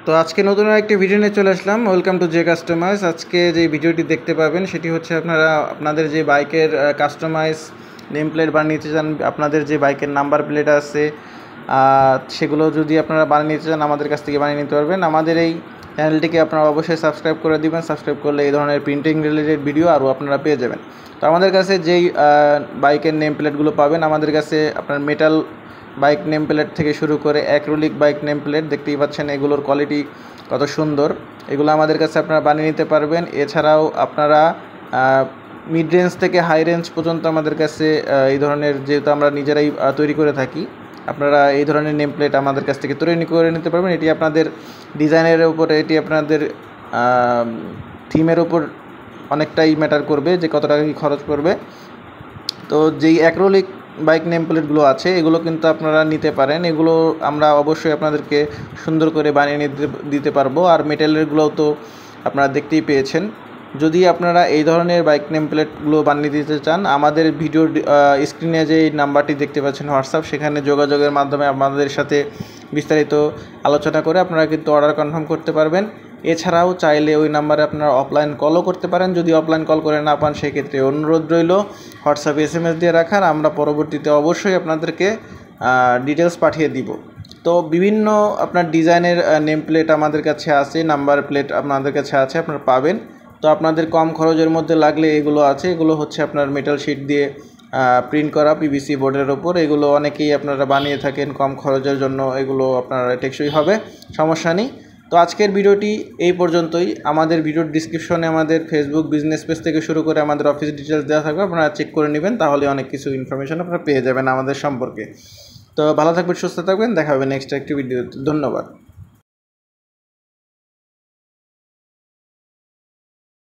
তো আজকে নতুন একটি ভিডিও নিয়ে চলে আসলাম। Welcome to J customize. আজকে যে ভিডিওটি দেখতে পাবেন সেটি হচ্ছে আপনাদের যে বাইকের কাস্টমাইজ নেম প্লেট বানিয়ে চান, আপনাদের যে বাইকের নাম্বার প্লেট আছে সেগুলো যদি আপনারা বানিয়ে নিতে চান আমাদের কাছ থেকে বানিয়ে নিতে পারবেন। আমাদের এই চ্যানেলটিকে আপনারা অবশ্যই সাবস্ক্রাইব করে দিবেন। সাবস্ক্রাইব করলে এই ধরনের প্রিন্টিং রিলেটেড ভিডিও আরও আপনারা পেয়ে যাবেন। তো আমাদের কাছে যেই বাইকের নেম প্লেটগুলো পাবেন, আমাদের কাছে আপনার মেটাল বাইক নেম প্লেট থেকে শুরু করে অ্যাক্রিলিক বাইক নেম প্লেট দেখতেই পাচ্ছেন, এগুলোর কোয়ালিটি কত সুন্দর। এগুলো আমাদের কাছে আপনারা বানিয়ে নিতে পারবেন। এছাড়াও আপনারা মিড রেঞ্জ থেকে হাই রেঞ্জ পর্যন্ত আমাদের কাছে এই ধরনের, যেহেতু আমরা নিজেরাই তৈরি করে থাকি, আপনারা এই ধরনের নেম প্লেট আমাদের কাছ থেকে তৈরি করে নিতে পারবেন। এটি আপনাদের ডিজাইনের উপরে, এটি আপনাদের থিমের উপর অনেকটাই ম্যাটার করবে যে কত টাকা কি খরচ করবে। তো যেই অ্যাক্রিলিক বাইক নেম প্লেটগুলো আছে এগুলো কিন্তু আপনারা নিতে পারেন। এগুলো আমরা অবশ্যই আপনাদেরকে সুন্দর করে বানিয়ে দিতে পারবো। আর মেটেলেরগুলোও তো আপনারা দেখতেই পেয়েছেন। যদি আপনারা এই ধরনের বাইক নেম প্লেটগুলো বানিয়ে দিতে চান, আমাদের ভিডিওর স্ক্রিনে যে নাম্বারটি দেখতে পাচ্ছেন হোয়াটসঅ্যাপ, সেখানে যোগাযোগের মাধ্যমে আমাদের সাথে বিস্তারিত আলোচনা করে আপনারা কিন্তু অর্ডার কনফার্ম করতে পারবেন। এছাড়াও চাইলে ওই নাম্বারে আপনারা অফলাইন কলও করতে পারেন। যদি অফলাইন কল করে না পান, সেক্ষেত্রে অনুরোধ রইল হোয়াটসঅ্যাপে SMS দিয়ে রাখার। আমরা পরবর্তীতে অবশ্যই আপনাদেরকে ডিটেলস পাঠিয়ে দিব। তো বিভিন্ন আপনার ডিজাইনের নেম প্লেট আমাদের কাছে আছে, নাম্বার প্লেট আপনাদের কাছে আছে, আপনারা পাবেন। তো আপনাদের কম খরচের মধ্যে লাগলে এগুলো আছে। এগুলো হচ্ছে আপনার মেটাল শিট দিয়ে প্রিন্ট করা PVC বোর্ডের ওপর। এগুলো অনেকেই আপনারা বানিয়ে থাকেন কম খরচের জন্য, এগুলো আপনারা টেকসই হবে, সমস্যা নেই। তো আজকের ভিডিওটি এই পর্যন্তই। আমাদের ভিডিওর ডিসক্রিপশনে আমাদের ফেসবুক বিজনেস পেজ থেকে শুরু করে আমাদের অফিস ডিটেলস দেওয়া থাকবে, আপনারা চেক করে নেবেন, তাহলে অনেক কিছু ইনফরমেশন আপনারা পেয়ে যাবেন আমাদের সম্পর্কে। তো ভালো থাকবেন, সুস্থ থাকবেন, দেখা হবে নেক্সট একটি ভিডিওতে। ধন্যবাদ।